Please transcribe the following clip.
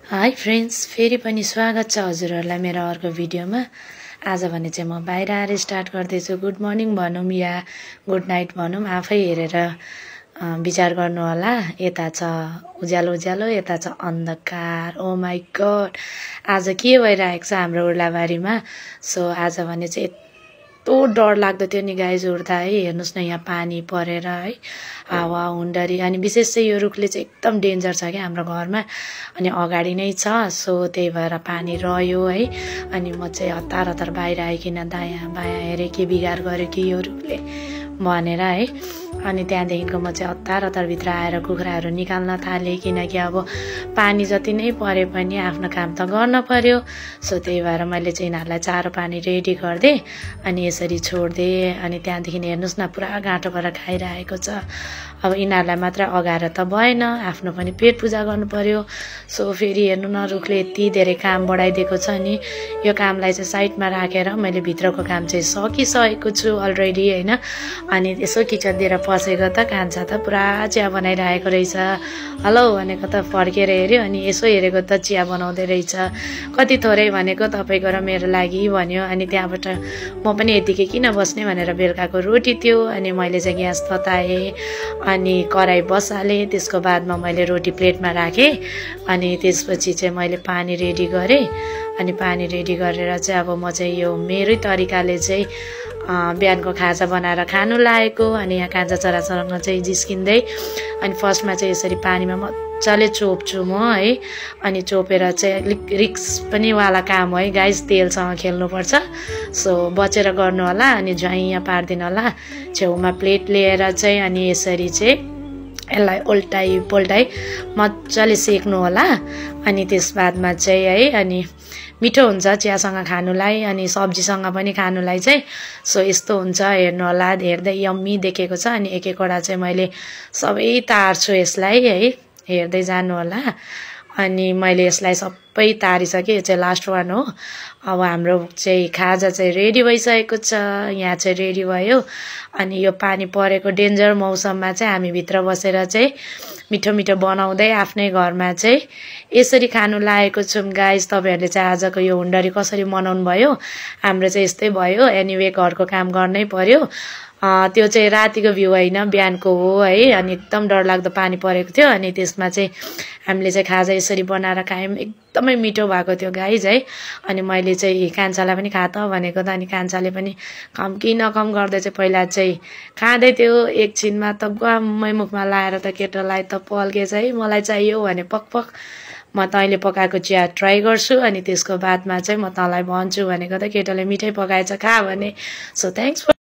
High friends, फेरि पनि स्वागत छ हजुरहरूलाई मेरो अर्को भिडियोमा। आज भने चाहिँ म बाहिर आएर स्टार्ट गर्दैछु। गुड मर्निङ भनौँ या गुड नाइट भनौँ, आफै हेरेर विचार गर्नु होला। यता छ उज्यालो उज्यालो, यता छ अन्धकार। ओ माई गड, आज के भइरहेको छ हाम्रो उर्लाबारीमा। सो आज भने चाहिँ यस्तो डर लाग्दो थियो नि गाइज उड्दा है। हेर्नुहोस् न, यहाँ पानी परेर है, हावा हुन्डरी। अनि विशेष चाहिँ यो रुखले चाहिँ एकदम डेन्जर छ क्या हाम्रो घरमा, अनि अगाडि नै छ। सो त्यही भएर पानी रह्यो है। अनि म चाहिँ हतार हतार बाहिर आइकन दायाँ बायाँ हेरेँ, के बिगार गर्यो कि यो रुखले भनेर है। अनि त्यहाँदेखिको म चाहिँ हतार हतारभित्र आएर कुखुराहरू निकाल्न थालेँ, किनकि अब पानी जति नै परे पनि आफ्नो काम त गर्न पर्यो। सो त्यही भएर मैले चाहिँ यिनीहरूलाई चारो पानी रेडी गरिदिएँ, अनि यसरी छोडिदिएँ। अनि त्यहाँदेखि हेर्नुहोस् न, पुरा गाँटोबाट खाइरहेको छ। अब यिनीहरूलाई मात्र अगाएर त भएन, आफ्नो पनि पेट पूजा गर्नु पर्यो। सो फेरि हेर्नु न, रुखले यति धेरै काम बढाइदिएको छ नि। यो कामलाई चाहिँ साइडमा राखेर मैले भित्रको काम चाहिँ सकिसकेको छु अलरेडी होइन। अनि यसो किचनतिर पसेको त कान्छा त पुरा चिया बनाइरहेको रहेछ। हेलो भनेको त फर्केर हेऱ्यो, अनि यसो हेरेको त चिया बनाउँदै रहेछ। कति थोरै भनेको तपाईँको र मेरो लागि भन्यो। अनि त्यहाँबाट म पनि यतिकै किन बस्ने भनेर बेलुकाको रोटी थियो, अनि मैले चाहिँ ग्यास तताएँ, अनि कराई बसालेँ। त्यसको बादमा मैले रोटी प्लेटमा राखेँ, अनि त्यसपछि चाहिँ मैले पानी रेडी गरेँ। अनि पानी रेडी गरेर चाहिँ अब म चाहिँ यो मेरै तरिकाले चाहिँ बिहानको खाजा बनाएर खानु लागेको। अनि यहाँ कान्छा छोरासँग चाहिँ जिस्किँदै, अनि फर्स्टमा चाहिँ यसरी पानीमा मजाले चोप्छु म है। अनि चोपेर चाहिँ अलिक रिक्स पनि वाला काम है गाइस, तेलसँग खेल्नुपर्छ। सो बचेर गर्नु होला, अनि ज्वाइँ पारिदिनु होला। छेउमा प्लेट लिएर चाहिँ अनि यसरी चाहिँ यसलाई उल्टाइ पोल्टाइ मजाले सेक्नु होला। अनि त्यस बादमा चाहिँ है, अनि मिठो हुन्छ चियासँग खानुलाई, अनि सब्जीसँग पनि खानुलाई चाहिँ। सो यस्तो हुन्छ, हेर्नु होला। हेर्दै यम्मी देखेको छ। अनि एक एकवटा चाहिँ मैले सबै तार्छु यसलाई है, हेर्दै जानु होला। अनि मैले यसलाई सबै तारिसकेँ, यो चाहिँ लास्ट वान हो। अब हाम्रो चाहिँ खाजा चाहिँ रेडी भइसकेको छ। यहाँ चाहिँ रेडी भयो। अनि यो पानी परेको डेन्जर मौसममा चाहिँ हामी भित्र बसेर चाहिँ मिठो मिठो बनाउँदै आफ्नै घरमा चाहिँ यसरी खानु लागेको छौँ गाइस। तपाईँहरूले चाहिँ आजको यो हुन्डरी कसरी मनाउनु भयो? हाम्रो चाहिँ यस्तै भयो। एनिवे घरको काम गर्नै पर्यो। त्यो चाहिँ रातिको भ्यू होइन, बिहानको हो है। अनि एकदम डरलाग्दो पानी परेको थियो। अनि त्यसमा चाहिँ हामीले चाहिँ खाजा यसरी बनाएर खायौँ, एकदमै मिठो भएको थियो गाइज है। अनि मैले चाहिँ कान्छालाई पनि खा त भनेको त, अनि कान्छाले पनि कम कि नकम गर्दै चाहिँ पहिला चाहिँ खाँदै थियो। एकछिनमा त ग्वाम्मै मुखमा लाएर त केटालाई त पल्केछ है, मलाई चाहियो भने पकपक म तैँले पकाएको चिया ट्राई गर्छु, अनि त्यसको बादमा चाहिँ म तँलाई भन्छु भनेको त केटाले मिठै पकाएछ खा भने। So thanks.